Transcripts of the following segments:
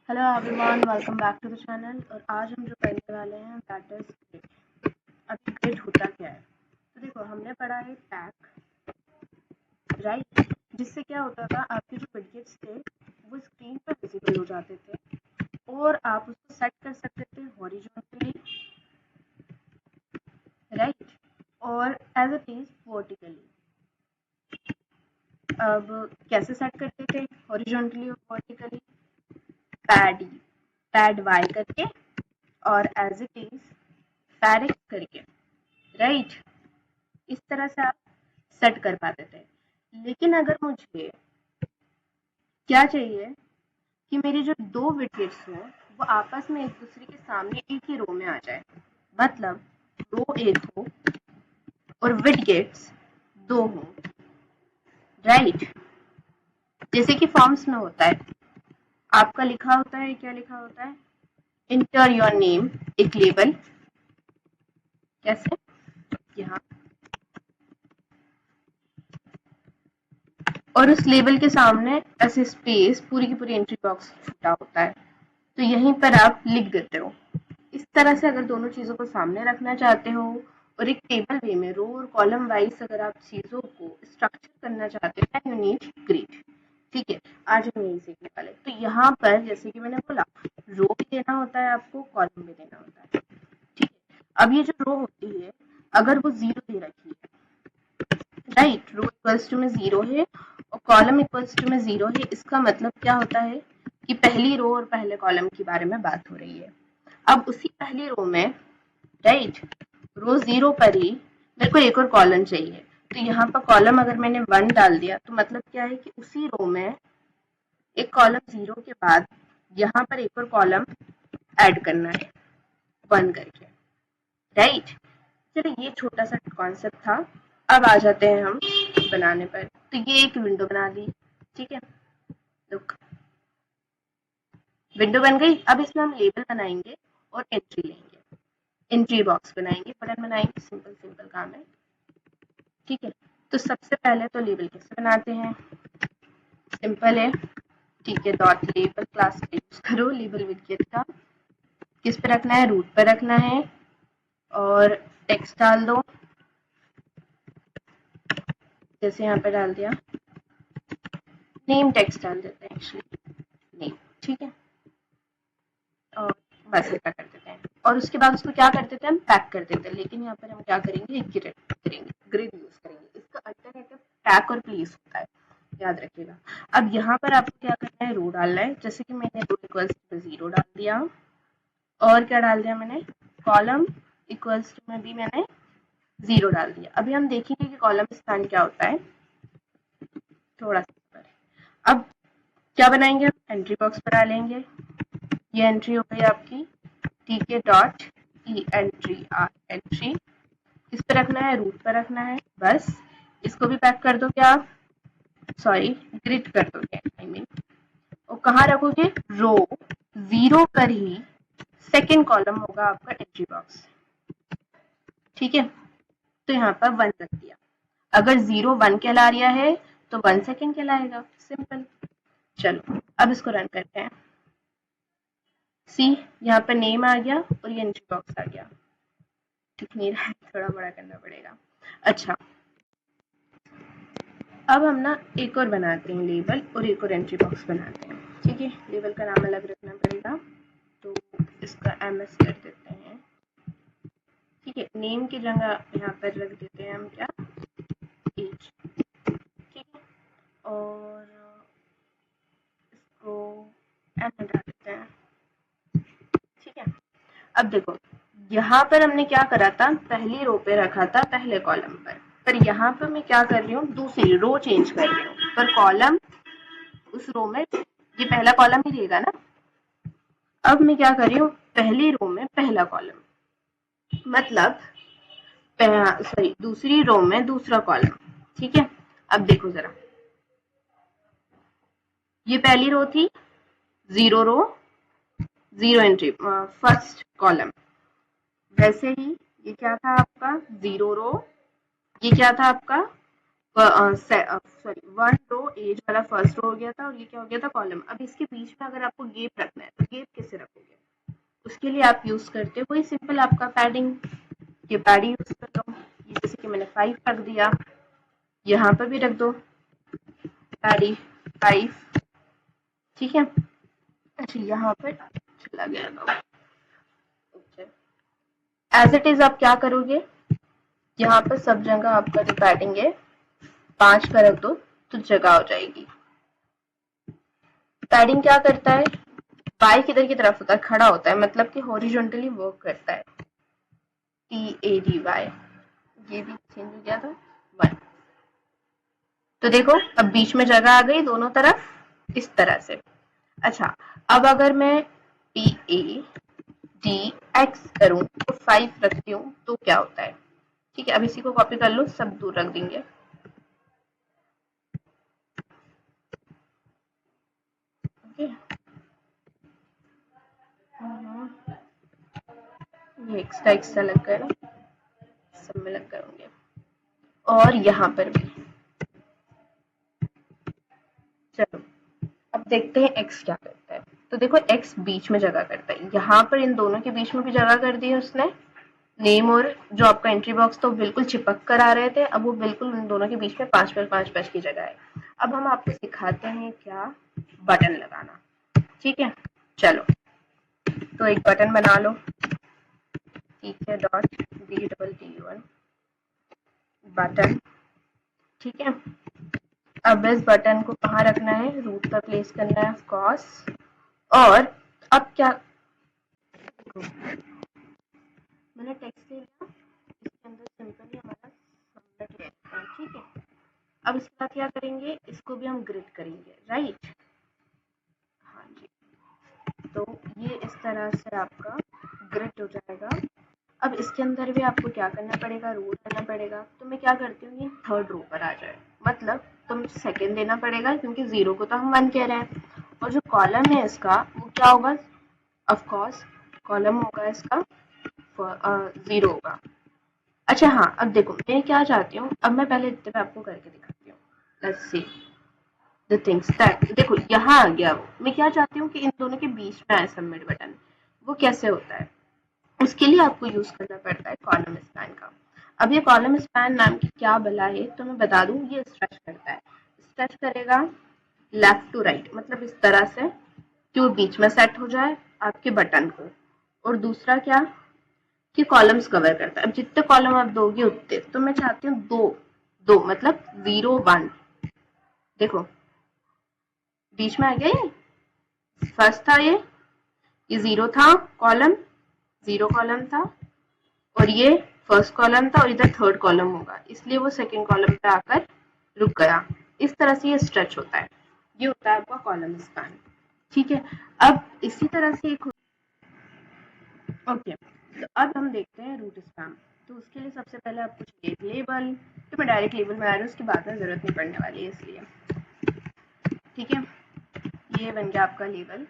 Hello everyone, welcome back to the channel. और आज हम जो करने वाले हैं दैट इज ग्रिड। अब ग्रिड होता क्या है? तो देखो, हमने पढ़ा है टैग, राइट, जिससे क्या होता था, आपके जो विडजेट्स थे वो स्क्रीन पर विजिबल हो जाते थे और आप उसको सेट कर सकते थे हॉरिजॉन्टली, राइट, और एज इट इज वर्टिकली। अब कैसे सेट करते थे हॉरिजॉन्टली और वर्टिकली? पैड पैड वाई करके और as it is pad X करके, राइट। इस तरह से आप सेट कर पाते थे। लेकिन अगर मुझे क्या चाहिए कि मेरे जो दो विडजेट्स हो वो आपस में एक दूसरे के सामने एक ही रो में आ जाए, मतलब रो एक हो और विडजेट्स दो हो, राइट। जैसे कि फॉर्म्स में होता है, आपका लिखा होता है, क्या लिखा होता है? इंटर योर नेम, एक लेबल, कैसे? यहाँ, और उस लेबल के सामने ऐसे स्पेस, पूरी की पूरी एंट्री बॉक्स छूटा होता है, तो यहीं पर आप लिख देते हो। इस तरह से अगर दोनों चीजों को सामने रखना चाहते हो और एक टेबल वे में रो और कॉलम वाइज अगर आप चीजों को स्ट्रक्चर करना चाहते हैं, यू नीड ग्रिड। ठीक है, आज हम यही सीखने वाले। तो यहाँ पर जैसे कि मैंने बोला, रो भी देना होता है आपको, कॉलम भी देना होता है। ठीक है, अब ये जो रो होती है, अगर वो जीरो दे रखी है, राइट, रो इक्वल्स टू में जीरो है और कॉलम इक्वल्स टू में जीरो है, इसका मतलब क्या होता है कि पहली रो और पहले कॉलम के बारे में बात हो रही है। अब उसी पहली रो में, राइट, रो जीरो पर ही मेरे को एक और कॉलम चाहिए, तो यहाँ पर कॉलम अगर मैंने 1 डाल दिया तो मतलब क्या है कि उसी रो में एक कॉलम जीरो के बाद यहाँ पर एक और कॉलम ऐड करना है 1 करके, राइट। चलिए, ये छोटा सा कॉन्सेप्ट था। अब आ जाते हैं हम बनाने पर। तो ये एक विंडो बना ली, ठीक है, लुक, विंडो बन गई। अब इसमें हम लेबल बनाएंगे और एंट्री लेंगे, एंट्री बॉक्स बनाएंगे, बटन बनाएंगे, सिंपल सिंपल काम है, ठीक है। तो सबसे पहले तो लेबल कैसे बनाते हैं? सिंपल है, ठीक है, डॉट लेबल क्लास का यूज करो लेबल विडजेट का। किस पे रखना है? रूट पे रखना है और टेक्स्ट डाल दो, जैसे यहाँ पे डाल दिया, नेम टेक्स्ट डाल देते हैं, एक्चुअली नेम, ठीक है, और बस इतना कर देते हैं। और उसके बाद उसको क्या कर देते हैं? हम पैक कर देते हैं। लेकिन यहाँ पर हम क्या करेंगे? ग्रिड करेंगे, ग्रिड यूज करेंगे। इसका अल्टरनेटिव पैक और प्लेस होता है, याद रखिएगा। अब यहाँ पर आपको क्या करना है? रो डालना है, जैसे कि मैंने रो इक्वल्स टू जीरो डाल दिया और क्या डाल दिया मैंने? कॉलम इक्वल्स टू में भी मैंने जीरो डाल दिया। अभी हम देखेंगे कि कॉलम स्पैन क्या होता है, थोड़ा सा। अब क्या बनाएंगे? एंट्री बॉक्स बना लेंगे। ये एंट्री हो गई आपकी, ठीक है, dot E entry or entry. किस पे रखना है? रूट पे रखना है, बस। इसको भी पैक कर दो क्या आप? सॉरी, ग्रिड कर दोगे, आई मीन। और कहाँ रखोगे? रो जीरो पर ही सेकेंड कॉलम होगा आपका एंट्री बॉक्स, ठीक है। तो यहाँ पर 1 रख दिया। अगर 0 1 कहला रहा है तो 1 सेकेंड कहलाएगा, सिंपल। चलो, अब इसको रन करते हैं। सी, यहाँ पर नेम आ गया और ये एंट्री बॉक्स आ गया। ठीक नहीं रहा है, थोड़ा बड़ा करना पड़ेगा। अच्छा, अब हम ना एक और बनाते हैं लेबल और एक और एंट्री बॉक्स बनाते हैं, ठीक है। लेबल का नाम अलग रखना पड़ेगा, तो इसका एमएस कर देते हैं, ठीक है। नेम की जगह यहाँ पर रख देते हैं हम क्या? एज, ठीक है। और इसको एम हटा देते हैं, ठीक है। अब देखो, यहाँ पर हमने क्या करा था? पहली रो पे रखा था, पहले कॉलम पर यहाँ पर मैं क्या कर रही हूँ? दूसरी रो चेंज कर रही हूँ, पर कॉलम उस रो में ये पहला कॉलम ही रहेगा ना। अब मैं क्या कर रही हूँ? पहली रो में पहला कॉलम, मतलब सॉरी, दूसरी रो में दूसरा कॉलम, ठीक है। अब देखो जरा, ये पहली रो थी, जीरो रो, जीरो एंट्री, फर्स्ट कॉलम। वैसे ही ये क्या था आपका? जीरो रो, ये क्या था आपका? सॉरी 1 रो एज वाला फर्स्ट रो हो गया था और ये क्या हो गया था कॉलम। अब इसके बीच में अगर आपको गैप रखना है तो गैप कैसे रखोगे? उसके लिए आप यूज करते हो वही सिंपल आपका पैडिंग, ये पैड यूज कर लो। ये जैसे कि मैंने 5 रख दिया, यहाँ पर भी रख दो पैडी 5, ठीक है। अच्छा यहाँ पर चला गया था। एज इट इज आप क्या करोगे, यहाँ पर सब जगह आपका जो पैडिंग है 5 का रख दो तो जगह हो जाएगी। पैडिंग क्या करता है, बाई किधर की तरफ होता है, खड़ा होता है, मतलब कि हॉरिजॉन्टली वर्क करता है। PADY, ये भी चेंज हो गया था 1। तो देखो अब बीच में जगह आ गई दोनों तरफ इस तरह से। अच्छा अब अगर मैं PADX करूं तो 5 रखती हूँ तो क्या होता है, ठीक है। अब इसी को कॉपी कर लो, सब दूर रख देंगे। ओके ये एक्स्ट्रा एक्स्ट्रा लग गए ना, सब में लग गए होंगे। और यहाँ पर भी चलो अब देखते हैं x क्या करता है। तो देखो x बीच में जगह करता है, यहाँ पर इन दोनों के बीच में भी जगह कर दी है उसने। नेम और जो आपका एंट्री बॉक्स तो बिल्कुल चिपक कर आ रहे थे, अब वो बिल्कुल इन दोनों के बीच में 5x5 की जगह है। अब हम आपको सिखाते हैं क्या, बटन लगाना, ठीक है। चलो तो एक बटन बना लो, ठीक है, .BTTUN बटन, ठीक है। अब इस बटन को कहाँ रखना है, रूट पर प्लेस करना है ऑफ कोर्स। और अब क्या, मैंने टेक्स्ट ले लिया, इसके अंदर सिंपली हमारा सबमिट रहता है, ठीक है। अब इसके बाद क्या करेंगे, इसको भी हम ग्रिड करेंगे, राइट। हाँ जी, तो ये इस तरह से आपका ग्रिड हो जाएगा। अब इसके अंदर भी आपको क्या करना पड़ेगा, रूल करना पड़ेगा। तो मैं क्या करती हूँ, ये 3rd रो पर आ जाए, मतलब तो मुझे 2nd देना पड़ेगा क्योंकि 0 को तो हम 1 कह रहे हैं। और जो कॉलम है इसका वो क्या होगा, ऑफ कोर्स कॉलम होगा इसका 0 होगा। अच्छा हाँ अब देखो मैं क्या चाहती हूँ, अब मैं पहले इतने पे आपको करके दिखाती हूँ। Let's see the things that, देखो यहाँ आ गया वो। मैं क्या चाहती हूँ कि इन दोनों के बीच में आए सबमिट बटन, वो कैसे होता है, उसके लिए आपको यूज करना पड़ता है कॉलम स्पैन का। अब ये कॉलम स्पैन नाम की क्या बला है, तो मैं बता दूं, ये स्ट्रेच करता है, स्ट्रेच करेगा लेफ्ट टू राइट, मतलब इस तरह से कि वो बीच में सेट हो जाए आपके बटन को। और दूसरा क्या कि कॉलम्स कवर करता है, अब जितने कॉलम आप दोगे उतने, तो मैं चाहती हूँ दो दो, मतलब 0 1। देखो बीच में आ गया, ये फर्स्ट था, ये 0 था कॉलम, 0 कॉलम था, और ये फर्स्ट कॉलम था और इधर 3rd कॉलम होगा, इसलिए वो 2nd कॉलम पे आकर रुक गया। इस तरह से ये स्ट्रेच होता है, ये होता है आपका कॉलम स्पैन, ठीक है। अब इसी तरह से एक ओके, तो अब हम देखते हैं रूट स्पैम। तो उसके लिए सबसे पहले आपको चाहिए एक लेबल, तो मैं डायरेक्ट लेबल बना रही हूँ, उसके बाद में जरूरत नहीं पड़ने वाली है इसलिए, ठीक है। ये बन गया आपका लेबल।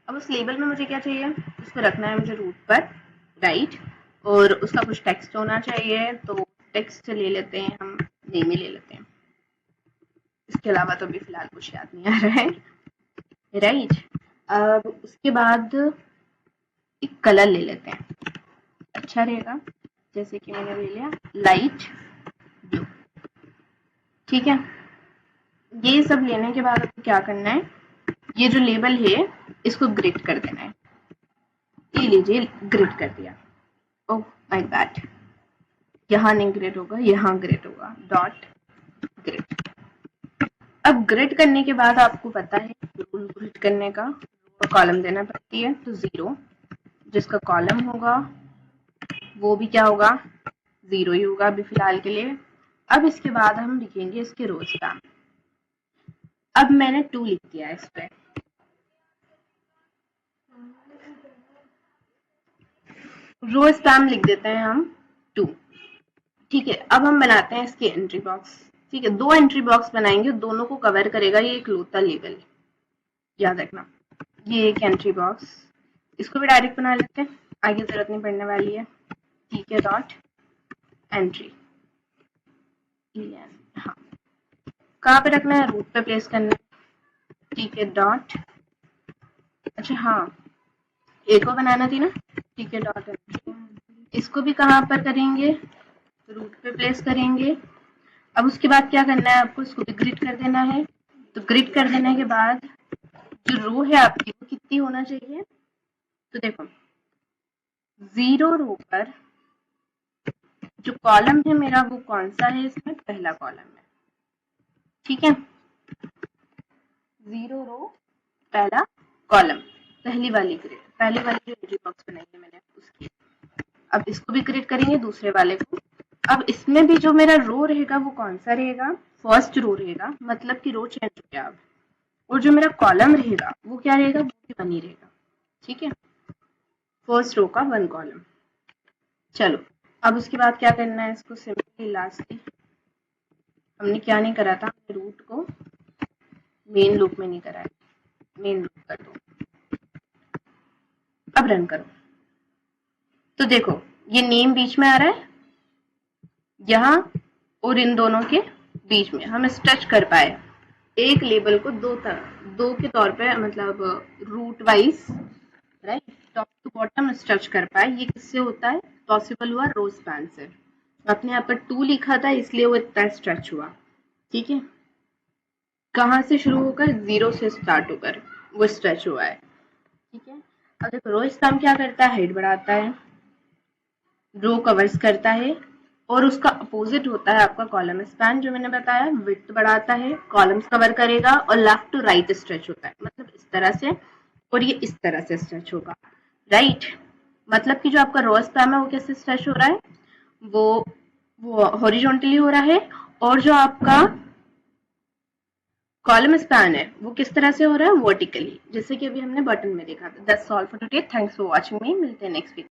अब उस लेबल में मुझे क्या चाहिए, उसको रखना है मुझे रूट पर, राइट। और उसका कुछ टेक्स्ट होना चाहिए, तो टेक्स्ट ले लेते हैं हम, नेम ही ले लेते हैं। इसके अलावा तो अभी फिलहाल कुछ याद नहीं आ रहा है, राइट। अब उसके बाद एक कलर ले लेते हैं, अच्छा रहेगा, जैसे कि मैंने ले लिया लाइट ब्लू, ठीक है। ये सब लेने के बाद आपको क्या करना है, ये जो लेबल है इसको ग्रिड कर देना है। ये लीजिए ग्रिड कर दिया, ओह माय बैड, यहाँ नहीं ग्रिड होगा, यहाँ ग्रिड होगा, डॉट ग्रिड। अब ग्रिड करने के बाद आपको पता है रूल ग्रिड करने का, कॉलम देना पड़ती है, तो 0 जिसका कॉलम होगा वो भी क्या होगा, 0 ही होगा अभी फिलहाल के लिए। अब इसके बाद हम लिखेंगे इसके रोज का, अब मैंने 2 लिख दिया है इस पे, रो स्पैम लिख देते हैं हम 2, ठीक है। अब हम बनाते हैं इसके एंट्री बॉक्स, ठीक है। 2 एंट्री बॉक्स बनाएंगे, दोनों को कवर करेगा ये इकलौता लेबल, याद रखना। ये एक एंट्री बॉक्स, इसको भी डायरेक्ट बना लेते हैं, आगे जरूरत नहीं पड़ने वाली है, ठीक है। डॉट एंट्री, हाँ कहाँ पे रखना है, रूट पे प्लेस करना है। ठीक है, डॉट, अच्छा हाँ ए को बनाना थी ना, ठीक है डॉट, इसको भी कहाँ पर करेंगे, रूट पे प्लेस करेंगे। अब उसके बाद क्या करना है आपको, इसको भी ग्रिड कर देना है। तो ग्रिड कर देने के बाद जो रो है आपकी वो कितनी होना चाहिए, तो देखो 0 रो पर जो कॉलम है मेरा वो कौन सा है, इसमें पहला कॉलम है, ठीक है, 0 रो पहला कॉलम, पहली वाली ग्रिड, पहली वाली जो एंट्री बॉक्स बनाई है मैंने उसकी। अब इसको भी ग्रिड करेंगे दूसरे वाले को। अब इसमें भी जो मेरा रो रहेगा वो कौन सा रहेगा, फर्स्ट रो रहेगा, मतलब कि रो चेंज हो गया अब। और जो मेरा कॉलम रहेगा वो क्या रहेगा, वो भी 1 ही रहेगा, ठीक है, फर्स्ट रो का 1 कॉलम। चलो अब उसके बाद क्या करना है, इसको सिंपली लास्टली हमने क्या नहीं करा था, हमने रूट को मेन लूप में नहीं करा है, मेन लूप कर दो। अब रन करो तो देखो ये नेम बीच में आ रहा है यहाँ, और इन दोनों के बीच में हम स्ट्रेच कर पाए एक लेबल को दो के तौर पे, मतलब root wise, right, top to bottom stretch कर पाए। ये किससे होता है, पॉसिबल हुआ रो स्पैन से। आपने यहाँ पर 2 लिखा था इसलिए वो इतना स्ट्रेच हुआ, ठीक है, कहाँ से शुरू होकर, 0 से स्टार्ट होकर वो स्ट्रेच हुआ है, ठीक है। अब देखो रो स्पैन क्या करता है, हाइट बढ़ाता है, रो कवर्स करता है, और उसका अपोजिट होता है आपका कॉलम स्पैन, जो मैंने बताया विड्थ बढ़ाता है, कॉलम्स कवर करेगा, और लेफ्ट टू राइट स्ट्रेच होता है, मतलब इस तरह से, और ये इस तरह से स्ट्रेच होगा, राइट। मतलब कि जो आपका रो स्पैन है वो कैसे स्ट्रेच हो रहा है, वो हॉरिजॉन्टली हो रहा है, और जो आपका कॉलम स्पैन है वो किस तरह से हो रहा है, वर्टिकली, जैसे कि अभी हमने बटन में देखा था। That's all for today, thanks for watching मी, मिलते हैं नेक्स्ट वीक।